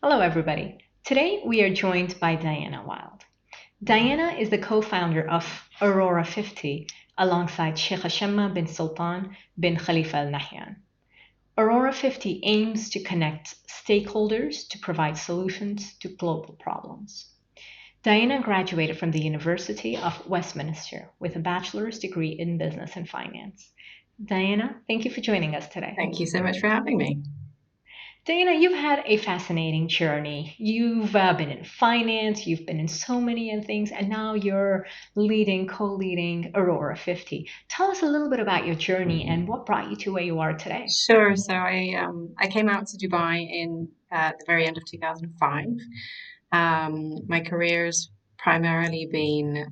Hello, everybody. Today we are joined by Diana Wilde. Diana is the co founder of Aurora 50 alongside Sheikh Hashem bin Sultan bin Khalifa Al Nahyan. Aurora 50 aims to connect stakeholders to provide solutions to global problems. Diana graduated from the University of Westminster with a bachelor's degree in business and finance. Diana, thank you for joining us today. Thank you so much for having me. Dana, you've had a fascinating journey. You've been in finance, you've been in so many things, and now you're co-leading Aurora 50. Tell us a little bit about your journey and what brought you to where you are today. Sure. So I came out to Dubai in the very end of 2005. My career's primarily been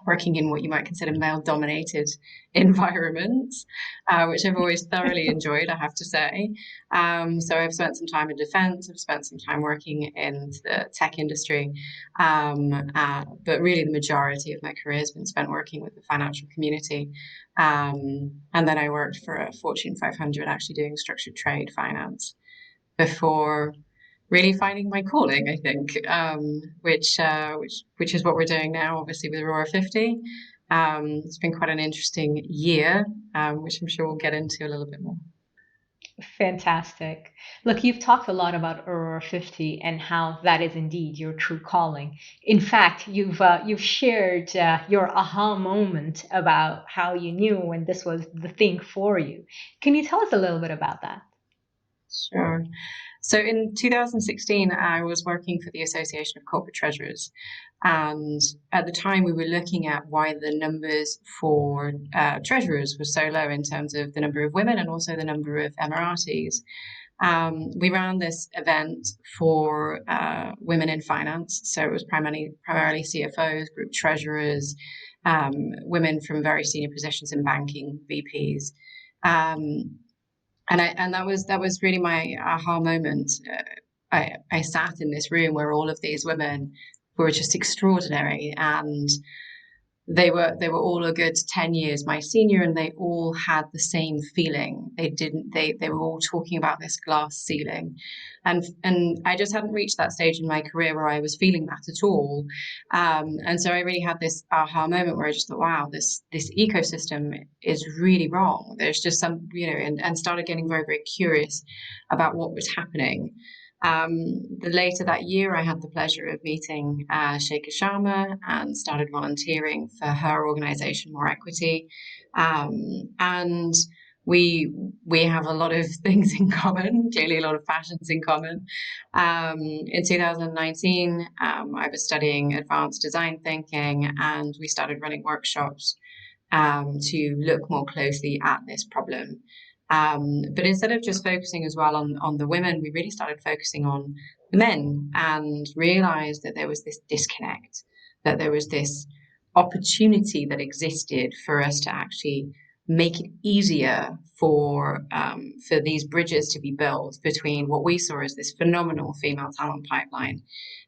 working in what you might consider male-dominated environments, which I've always thoroughly enjoyed, I have to say. So I've spent some time in defense, I've spent some time working in the tech industry, but really the majority of my career has been spent working with the financial community. And then I worked for a Fortune 500, actually doing structured trade finance before really finding my calling, I think, which is what we're doing now, obviously with Aurora 50. It's been quite an interesting year, which I'm sure we'll get into a little bit more. Fantastic. Look, you've talked a lot about Aurora 50 and how that is indeed your true calling. In fact, you've shared your aha moment about how you knew when this was the thing for you. Can you tell us a little bit about that? Sure. So in 2016, I was working for the Association of Corporate Treasurers. And at the time, we were looking at why the numbers for treasurers were so low in terms of the number of women and also the number of Emiratis. We ran this event for women in finance. So it was primarily CFOs, group treasurers, women from very senior positions in banking, VPs. Um, and that was really my aha moment. I sat in this room where all of these women were just extraordinary, and they were all a good 10 years my senior, and they all had the same feeling. They were all talking about this glass ceiling, and I just hadn't reached that stage in my career where I was feeling that at all. And so I really had this aha moment where I just thought, wow, this ecosystem is really wrong. There's just some, and started getting very, very curious about what was happening. Later that year, I had the pleasure of meeting Sheikha Sharma and started volunteering for her organization, More Equity. And we have a lot of things in common, clearly a lot of passions in common. In 2019, I was studying advanced design thinking, and we started running workshops to look more closely at this problem. But instead of just focusing as well on the women, we really started focusing on the men and realized that there was this disconnect, that there was this opportunity that existed for us to actually make it easier for these bridges to be built between what we saw as this phenomenal female talent pipeline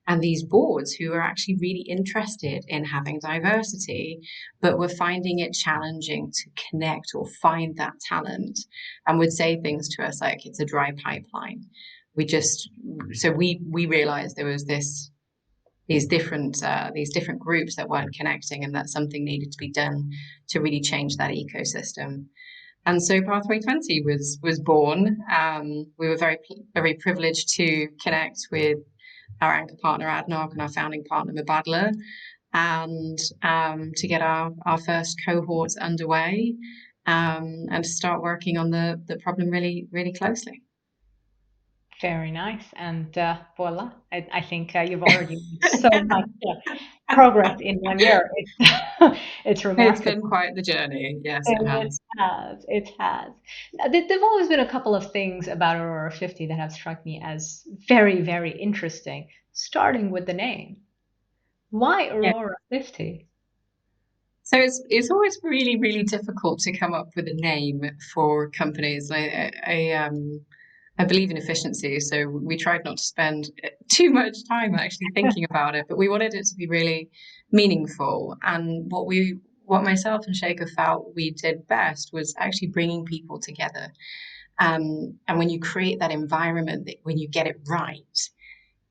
and these boards who are actually really interested in having diversity, but were finding it challenging to connect or find that talent, and would say things to us like it's a dry pipeline. We realized there was these different groups that weren't connecting, and that something needed to be done to really change that ecosystem. And so Pathway 20 was born. We were very privileged to connect with our anchor partner Adnoc and our founding partner Mubadala, and to get our first cohorts underway, and to start working on the problem really, really closely. Very nice. And voila, I think you've already made so much progress in 1 year. It's It's remarkable. been quite the journey. Yes, it It has. has. It has. Now, there've always been a couple of things about Aurora 50 that have struck me as very, very interesting, starting with the name. Why Yeah. Aurora 50? So it's always really, really difficult to come up with a name for companies. I believe in efficiency, so we tried not to spend too much time actually thinking about it, but we wanted it to be really meaningful. And what myself and Shaker felt we did best was actually bringing people together. And when you create that environment, that when you get it right,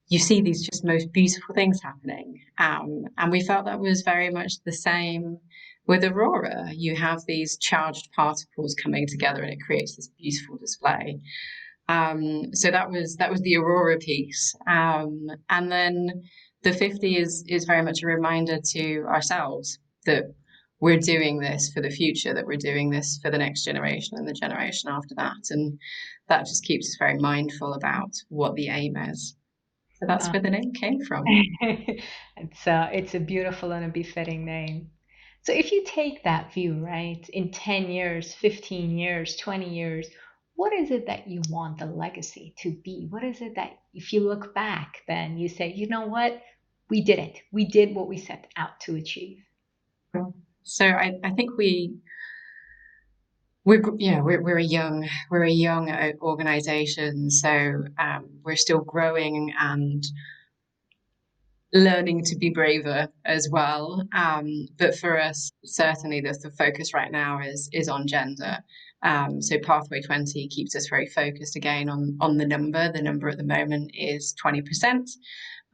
you see these just most beautiful things happening. And we felt that was very much the same with Aurora. You have these charged particles coming together and it creates this beautiful display. So that was the Aurora piece. And then the 50 is very much a reminder to ourselves that we're doing this for the future, that we're doing this for the next generation and the generation after that. And that just keeps us very mindful about what the aim is. So that's where the name came from. It's a beautiful and a befitting name. So if you take that view, right, in 10 years, 15 years, 20 years, what is it that you want the legacy to be? What is it that if you look back, then you say, you know what? We did it. We did what we set out to achieve. So I think we're a young organization, so we're still growing and learning to be braver as well. But for us, certainly the focus right now is on gender. So Pathway 20 keeps us very focused again on the number. The number at the moment is 20%.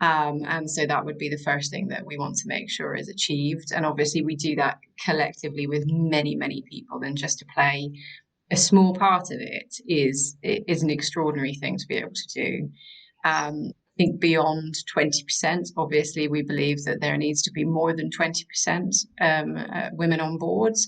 And so that would be the first thing that we want to make sure is achieved. And obviously we do that collectively with many, many people, and just to play a small part of it is an extraordinary thing to be able to do. I think beyond 20%, obviously, we believe that there needs to be more than 20% women on boards.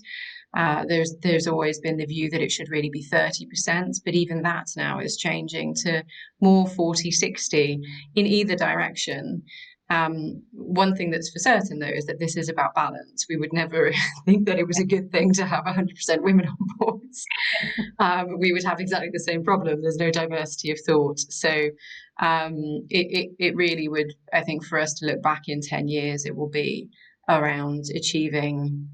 There's always been the view that it should really be 30%, but even that now is changing to more 40, 60 in either direction. One thing that's for certain, though, is that this is about balance. We would never think that it was a good thing to have 100% women on boards. We would have exactly the same problem. There's no diversity of thought. So it really would, I think, for us to look back in 10 years, it will be around achieving,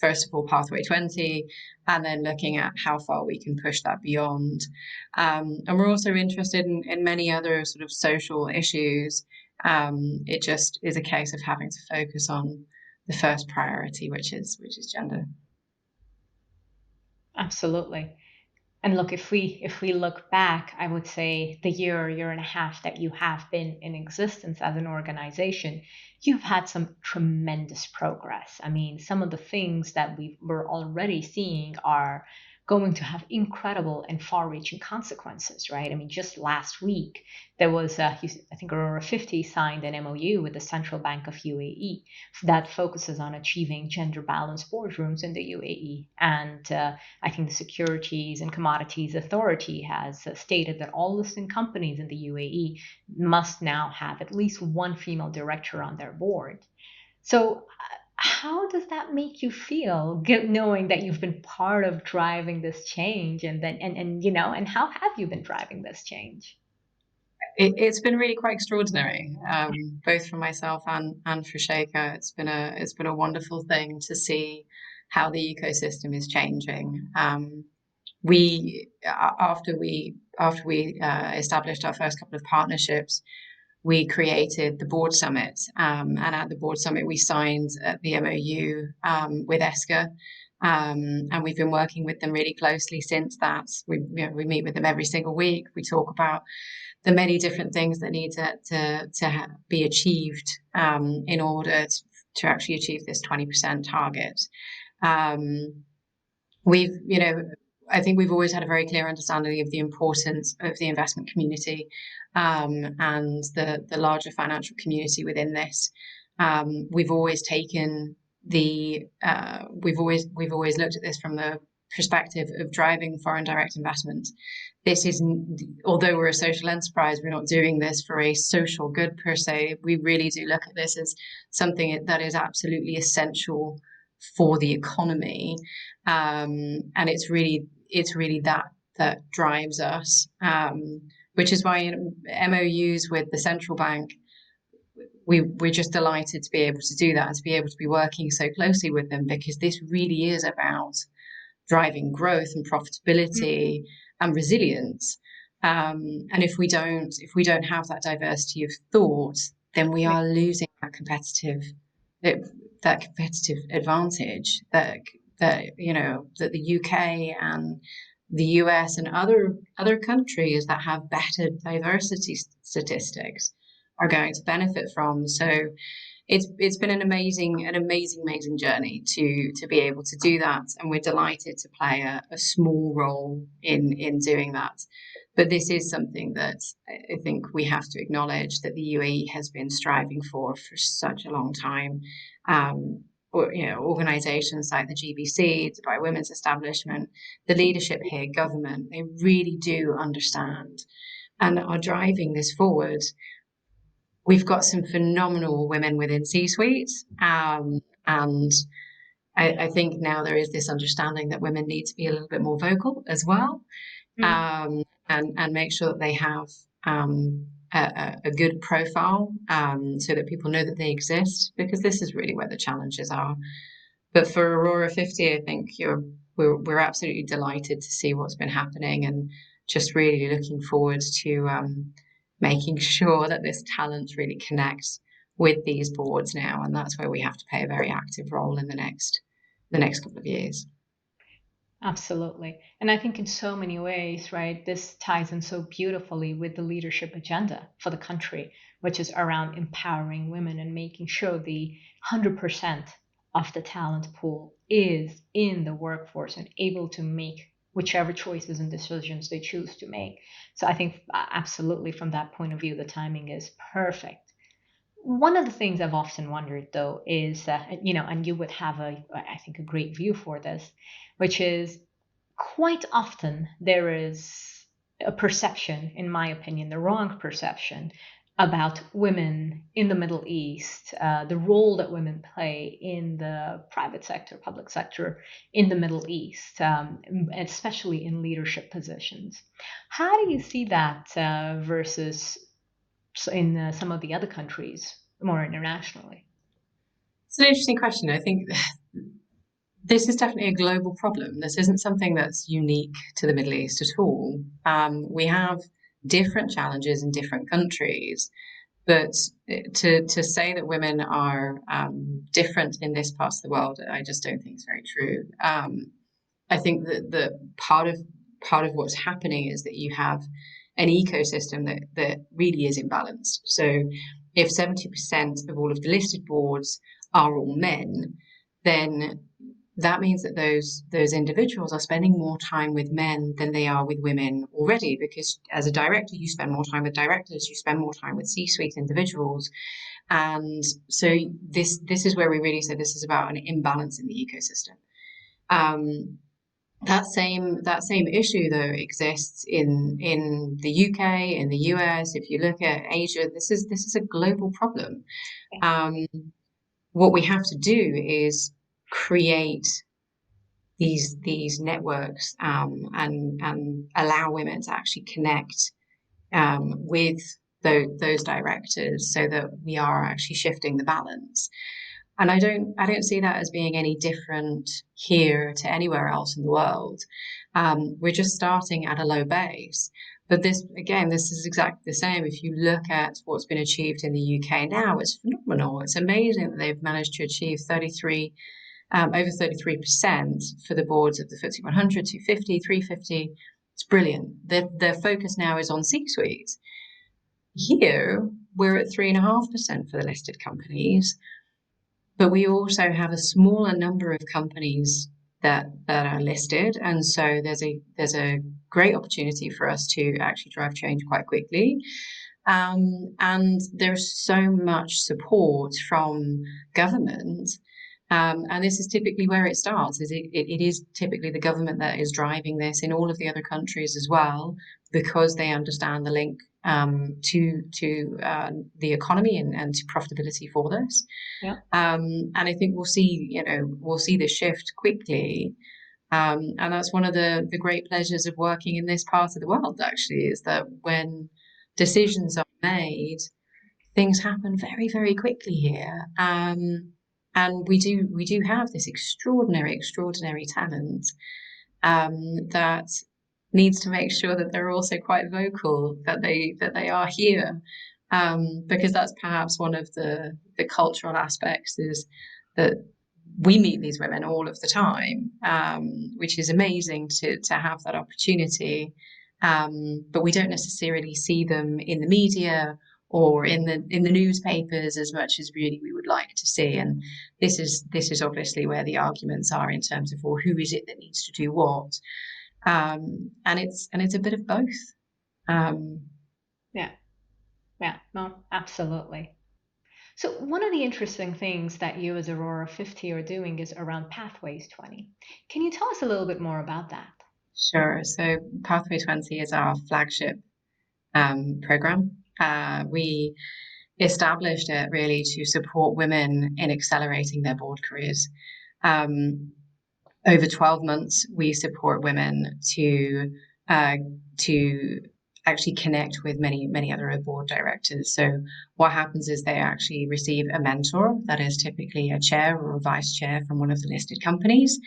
first of all, Pathway 20, and then looking at how far we can push that beyond. And we're also interested in many other sort of social issues. It just is a case of having to focus on the first priority, which is gender. Absolutely. And look, if we look back, I would say the year and a half that you have been in existence as an organization, you've had some tremendous progress. I mean, some of the things that we're already seeing are going to have incredible and far-reaching consequences, right? I mean, just last week, there was, I think Aurora 50 signed an MOU with the Central Bank of UAE that focuses on achieving gender-balanced boardrooms in the UAE. And I think the Securities and Commodities Authority has stated that all listed companies in the UAE must now have at least one female director on their board. So how does that make you feel, knowing that you've been part of driving this change, and how have you been driving this change? It's been really quite extraordinary, both for myself and for Sheikha. It's been a wonderful thing to see how the ecosystem is changing. We after we established our first couple of partnerships, we created the board summit, and at the board summit we signed the MOU with ESCA, and we've been working with them really closely since that. We meet with them every single week. We talk about the many different things that need to be achieved in order to actually achieve this 20% target. We've I think we've always had a very clear understanding of the importance of the investment community and the larger financial community within this. We've always taken we've always looked at this from the perspective of driving foreign direct investment. This isn't, although we're a social enterprise, we're not doing this for a social good per se. We really do look at this as something that is absolutely essential for the economy, and it's really that drives us, which is why MOUs with the central bank, we're just delighted to be able to do that and to be able to be working so closely with them, because this really is about driving growth and profitability and resilience. And if we don't have that diversity of thought, then we are losing that competitive advantage that the UK and the US and other countries that have better diversity statistics are going to benefit from. So it's been an amazing journey to be able to do that, and we're delighted to play a small role in doing that. But this is something that I think we have to acknowledge that the UAE has been striving for such a long time. Or, organisations like the GBC, Dubai Women's Establishment, the leadership here, government, they really do understand and are driving this forward. We've got some phenomenal women within C-suites, and I think now there is this understanding that women need to be a little bit more vocal as well, and make sure that they have a good profile, so that people know that they exist, because this is really where the challenges are. But for Aurora 50, I think we're absolutely delighted to see what's been happening, and just really looking forward to making sure that this talent really connects with these boards now, and that's where we have to play a very active role in the next couple of years. Absolutely. And I think in so many ways, right, this ties in so beautifully with the leadership agenda for the country, which is around empowering women and making sure the 100% of the talent pool is in the workforce and able to make whichever choices and decisions they choose to make. So I think absolutely from that point of view, the timing is perfect. One of the things I've often wondered, though, is and you would have I think, a great view for this, which is quite often there is a perception, in my opinion, the wrong perception about women in the Middle East, the role that women play in the private sector, public sector in the Middle East, especially in leadership positions. How do you see that versus in some of the other countries more internationally? It's an interesting question. I think this is definitely a global problem. This isn't something that's unique to the Middle East at all. We have different challenges in different countries, but to say that women are different in this part of the world, I just don't think is very true. I think that the part of what's happening is that you have an ecosystem that really is imbalanced. So if 70% of all of the listed boards are all men, then that means that those individuals are spending more time with men than they are with women already, because as a director, you spend more time with directors, you spend more time with C-suite individuals. And so this is where we really say this is about an imbalance in the ecosystem. That same issue, though, exists in the UK, in the US. If you look at Asia, this is a global problem. What we have to do is create these networks, and allow women to actually connect with those directors, so that we are actually shifting the balance. And I don't see that as being any different here to anywhere else in the world. We're just starting at a low base. But this is exactly the same. If you look at what's been achieved in the UK now, it's phenomenal. It's amazing that they've managed to achieve over 33% for the boards of the FTSE 100, 250, 350. It's brilliant. Their focus now is on C-suite. Here, we're at 3.5% for the listed companies, but we also have a smaller number of companies that are listed, and so there's a great opportunity for us to actually drive change quite quickly. And there's so much support from government. And this is typically where it starts. It is typically the government that is driving this in all of the other countries as well, because they understand the link to the economy and to profitability for this. Yeah. And I think we'll see the shift quickly. And that's one of the great pleasures of working in this part of the world, actually, is that when decisions are made, things happen very, very quickly here. And we do have this extraordinary talent that needs to make sure that they're also quite vocal, that they are here, because that's perhaps one of the cultural aspects, is that we meet these women all of the time, which is amazing to have that opportunity. But we don't necessarily see them in the media or in the newspapers as much as really we would like to see. And this is obviously where the arguments are in terms of, well, who is it that needs to do what? And it's a bit of both. Yeah, yeah, no, absolutely. So one of the interesting things that you as Aurora 50 are doing is around Pathways 20. Can you tell us a little bit more about that? Sure. So Pathway 20 is our flagship program. We established it really to support women in accelerating their board careers. Um, Over 12 months, we support women uh, to actually connect with many other board directors. So what happens is they actually receive a mentor that is typically a chair or a vice chair from one of the listed companies.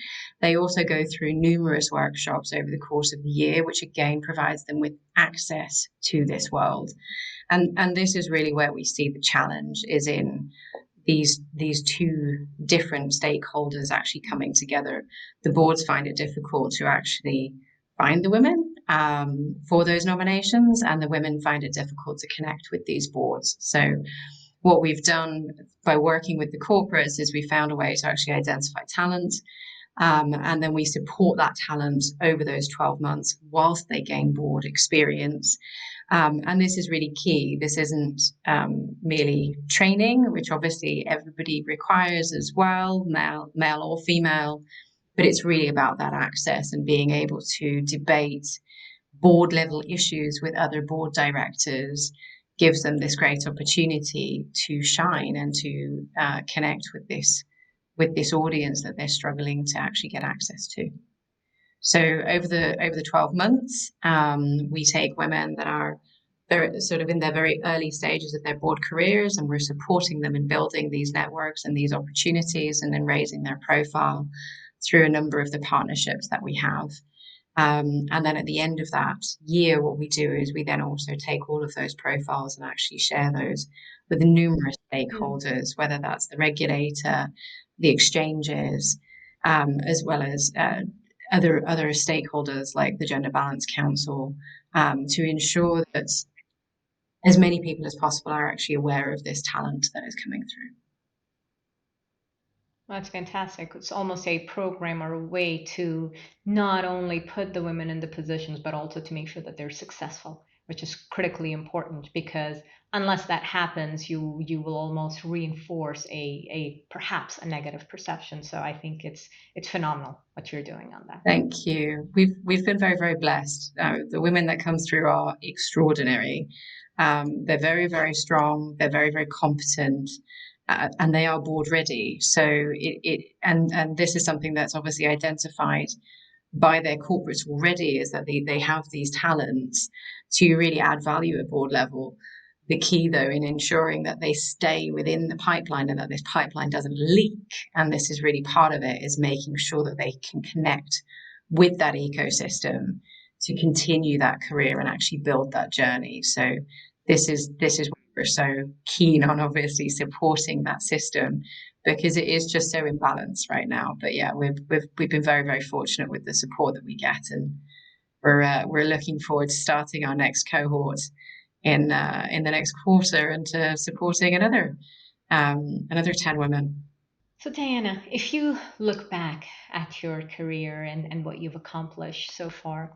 They also go through numerous workshops over the course of the year, which again provides them with access to this world. And this is really where we see the challenge is in these two different stakeholders actually coming together. The boards find it difficult to actually find the women for those nominations, and the women find it difficult to connect with these boards. So what we've done by working with the corporates is we found a way to actually identify talent, and then we support that talent over those 12 months whilst they gain board experience. And this is really key. This isn't merely training, which obviously everybody requires as well, male or female, but it's really about that access and being able to debate board level issues with other board directors gives them this great opportunity to shine and to connect with this audience that they're struggling to actually get access to. So over the 12 months, we take women that are very sort of in their very early stages of their board careers, and we're supporting them in building these networks and these opportunities, and then raising their profile through a number of the partnerships that we have. And then at the end of that year, what we do is we then also take all of those profiles and actually share those with the numerous stakeholders, whether that's the regulator, the exchanges, as well as other stakeholders like the Gender Balance Council, to ensure that as many people as possible are actually aware of this talent that is coming through. That's fantastic. It's almost a program or a way to not only put the women in the positions, but also to make sure that they're successful, which is critically important because unless that happens, you will almost reinforce a perhaps a negative perception. So I think it's phenomenal what you're doing on that. Thank you. We've been very blessed. The women that come through are extraordinary. They're very strong. They're very competent. And they are board ready. So and this is something that's obviously identified by their corporates already, is that they have these talents to really add value at board level. The key, though, in ensuring that they stay within the pipeline and that this pipeline doesn't leak, and this is really part of it, is making sure that they can connect with that ecosystem to continue that career and actually build that journey. So this is why we're so keen on obviously supporting that system, because it is just so imbalanced right now. But yeah, we've been very fortunate with the support that we get, and we're looking forward to starting our next cohort in the next quarter and to supporting another 10 women. So Diana, if you look back at your career and what you've accomplished so far,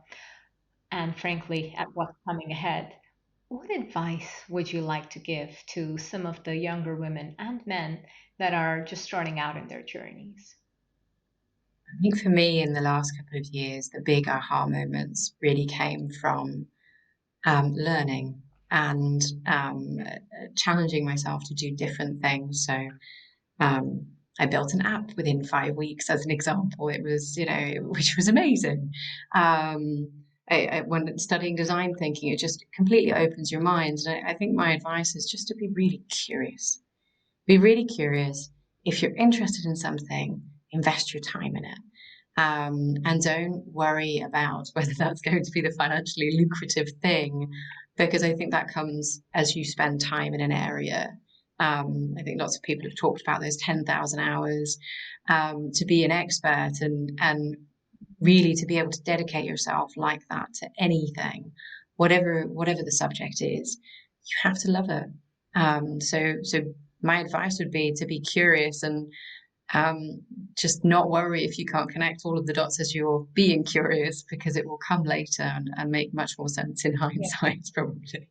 and frankly at what's coming ahead, what advice would you like to give to some of the younger women and men that are just starting out in their journeys? I think for me, in the last couple of years, the big aha moments really came from learning and challenging myself to do different things. So I built an app within 5 weeks, as an example. It was, which was amazing. When studying design thinking, it just completely opens your mind. And I think my advice is just to be really curious. Be really curious. If you're interested in something, invest your time in it. And don't worry about whether that's going to be the financially lucrative thing, because I think that comes as you spend time in an area I think lots of people have talked about those 10,000 hours to be an expert and really to be able to dedicate yourself like that to anything, whatever the subject is, you have to love it. So my advice would be to be curious and just not worry if you can't connect all of the dots as you're being curious, because it will come later and make much more sense in hindsight, probably.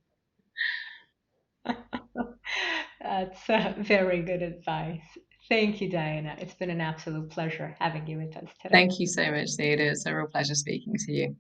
That's very good advice. Thank you, Diana. It's been an absolute pleasure having you with us today. Thank you so much, Saeeda. It's a real pleasure speaking to you.